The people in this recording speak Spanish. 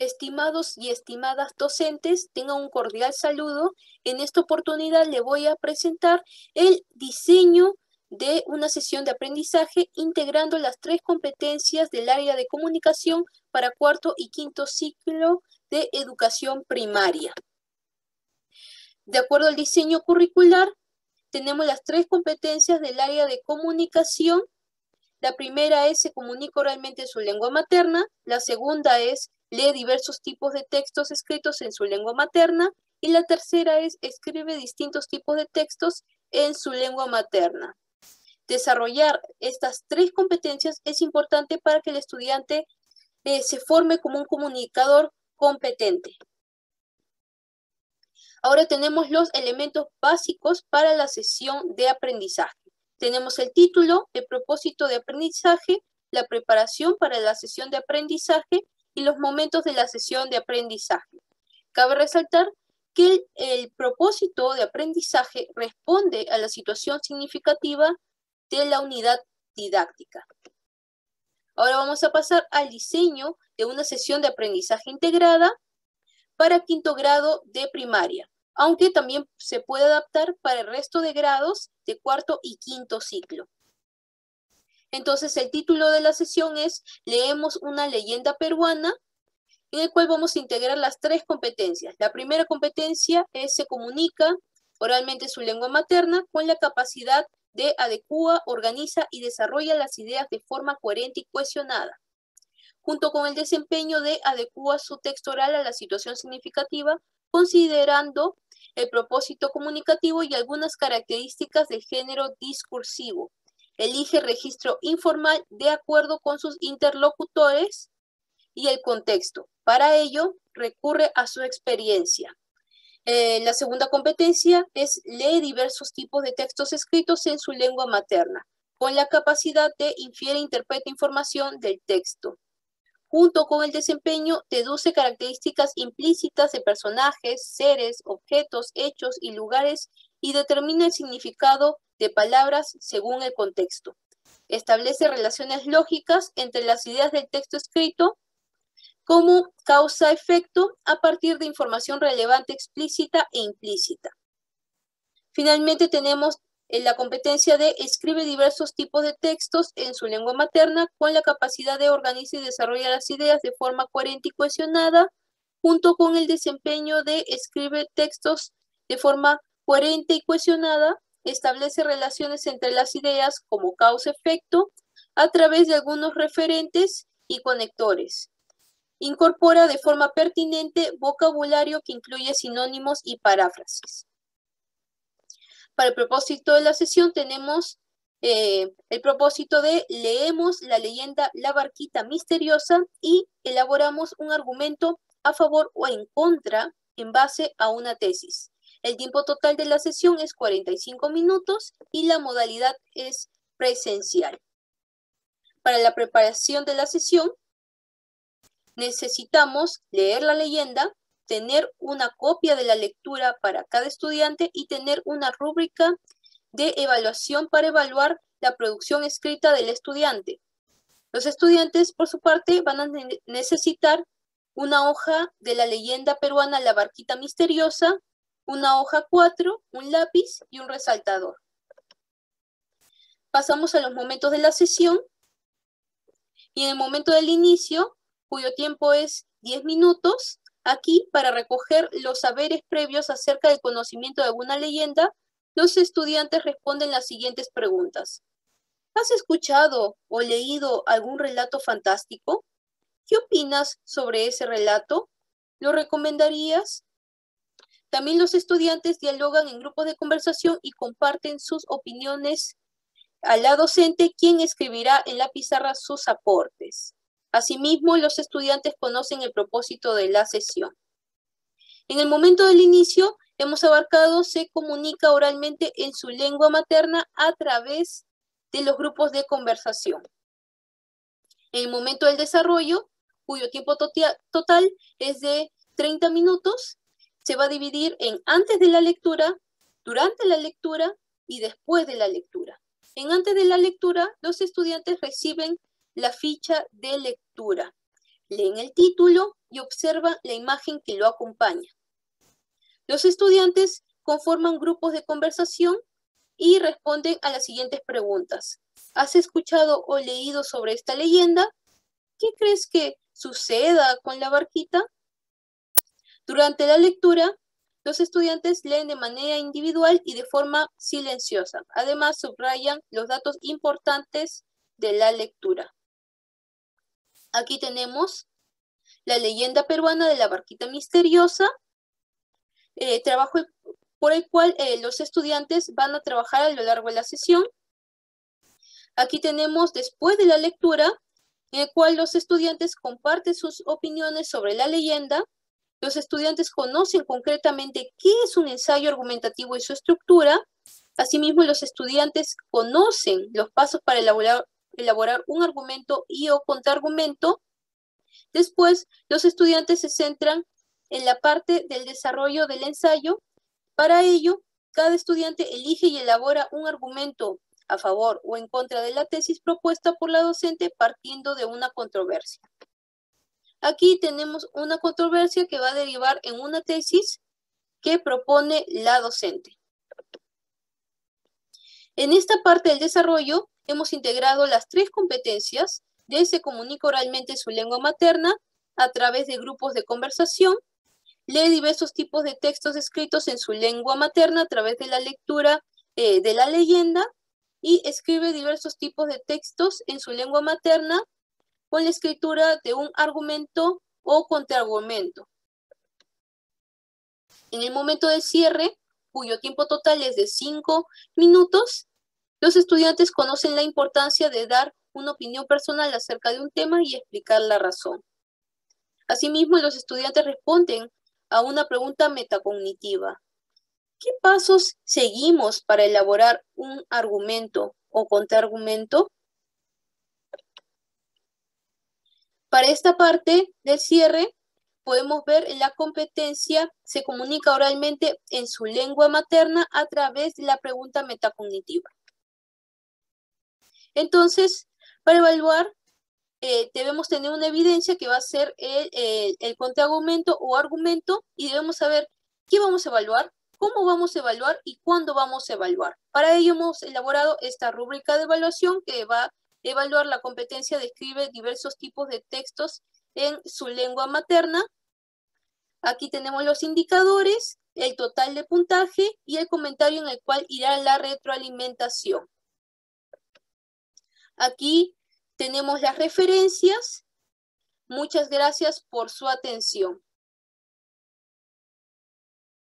Estimados y estimadas docentes, tengan un cordial saludo. En esta oportunidad le voy a presentar el diseño de una sesión de aprendizaje integrando las 3 competencias del área de comunicación para cuarto y quinto ciclo de educación primaria. De acuerdo al diseño curricular, tenemos las 3 competencias del área de comunicación. La primera es se comunica oralmente en su lengua materna. La segunda es lee diversos tipos de textos escritos en su lengua materna. Y la tercera es escribe distintos tipos de textos en su lengua materna. Desarrollar estas 3 competencias es importante para que el estudiante se forme como un comunicador competente. Ahora tenemos los elementos básicos para la sesión de aprendizaje. Tenemos el título, el propósito de aprendizaje, la preparación para la sesión de aprendizaje y los momentos de la sesión de aprendizaje. Cabe resaltar que el propósito de aprendizaje responde a la situación significativa de la unidad didáctica. Ahora vamos a pasar al diseño de una sesión de aprendizaje integrada para quinto grado de primaria, aunque también se puede adaptar para el resto de grados de cuarto y quinto ciclo. Entonces, el título de la sesión es Leemos una leyenda peruana, en el cual vamos a integrar las 3 competencias. La primera competencia es se comunica oralmente su lengua materna con la capacidad de adecua, organiza y desarrolla las ideas de forma coherente y cohesionada, junto con el desempeño de adecua su texto oral a la situación significativa, considerando el propósito comunicativo y algunas características del género discursivo. Elige registro informal de acuerdo con sus interlocutores y el contexto. Para ello, recurre a su experiencia. La segunda competencia es lee diversos tipos de textos escritos en su lengua materna, con la capacidad de infiere e interpreta información del texto. Junto con el desempeño, deduce características implícitas de personajes, seres, objetos, hechos y lugares y determina el significado de palabras según el contexto. Establece relaciones lógicas entre las ideas del texto escrito como causa-efecto a partir de información relevante explícita e implícita. Finalmente tenemos la competencia de escribe diversos tipos de textos en su lengua materna con la capacidad de organizar y desarrollar las ideas de forma coherente y cohesionada, junto con el desempeño de escribe textos de forma coherente y cohesionada, establece relaciones entre las ideas como causa-efecto a través de algunos referentes y conectores. Incorpora de forma pertinente vocabulario que incluye sinónimos y paráfrasis. Para el propósito de la sesión tenemos el propósito de leemos la leyenda La Barquita Misteriosa y elaboramos un argumento a favor o en contra en base a una tesis. El tiempo total de la sesión es 45 minutos y la modalidad es presencial. Para la preparación de la sesión necesitamos leer la leyenda, tener una copia de la lectura para cada estudiante y tener una rúbrica de evaluación para evaluar la producción escrita del estudiante. Los estudiantes, por su parte, van a necesitar una hoja de la leyenda peruana La Barquita Misteriosa, una hoja 4, un lápiz y un resaltador. Pasamos a los momentos de la sesión y en el momento del inicio, cuyo tiempo es 10 minutos, aquí, para recoger los saberes previos acerca del conocimiento de alguna leyenda, los estudiantes responden las siguientes preguntas. ¿Has escuchado o leído algún relato fantástico? ¿Qué opinas sobre ese relato? ¿Lo recomendarías? También los estudiantes dialogan en grupos de conversación y comparten sus opiniones a la docente, quien escribirá en la pizarra sus aportes. Asimismo, los estudiantes conocen el propósito de la sesión. En el momento del inicio, hemos abarcado, se comunica oralmente en su lengua materna a través de los grupos de conversación. En el momento del desarrollo, cuyo tiempo total es de 30 minutos, se va a dividir en antes de la lectura, durante la lectura y después de la lectura. En antes de la lectura, los estudiantes reciben la ficha de lectura. leen el título y observan la imagen que lo acompaña. Los estudiantes conforman grupos de conversación y responden a las siguientes preguntas. ¿Has escuchado o leído sobre esta leyenda? ¿Qué crees que suceda con la barquita? Durante la lectura, los estudiantes leen de manera individual y de forma silenciosa. Además, subrayan los datos importantes de la lectura. Aquí tenemos la leyenda peruana de la barquita misteriosa, trabajo por el cual los estudiantes van a trabajar a lo largo de la sesión. Aquí tenemos después de la lectura, en el cual los estudiantes comparten sus opiniones sobre la leyenda. Los estudiantes conocen concretamente qué es un ensayo argumentativo y su estructura. Asimismo, los estudiantes conocen los pasos para elaborar un argumento y o contraargumento. Después, los estudiantes se centran en la parte del desarrollo del ensayo. Para ello, cada estudiante elige y elabora un argumento a favor o en contra de la tesis propuesta por la docente partiendo de una controversia. Aquí tenemos una controversia que va a derivar en una tesis que propone la docente. En esta parte del desarrollo hemos integrado las 3 competencias de se comunica oralmente en su lengua materna a través de grupos de conversación, lee diversos tipos de textos escritos en su lengua materna a través de la lectura de la leyenda y escribe diversos tipos de textos en su lengua materna con la escritura de un argumento o contraargumento. En el momento del cierre, cuyo tiempo total es de 5 minutos, los estudiantes conocen la importancia de dar una opinión personal acerca de un tema y explicar la razón. Asimismo, los estudiantes responden a una pregunta metacognitiva. ¿Qué pasos seguimos para elaborar un argumento o contraargumento? Para esta parte del cierre, podemos ver la competencia se comunica oralmente en su lengua materna a través de la pregunta metacognitiva. Entonces, para evaluar, debemos tener una evidencia que va a ser el contraargumento o argumento y debemos saber qué vamos a evaluar, cómo vamos a evaluar y cuándo vamos a evaluar. Para ello hemos elaborado esta rúbrica de evaluación que va a evaluar la competencia de escribir diversos tipos de textos en su lengua materna. Aquí tenemos los indicadores, el total de puntaje y el comentario en el cual irá la retroalimentación. Aquí tenemos las referencias. Muchas gracias por su atención.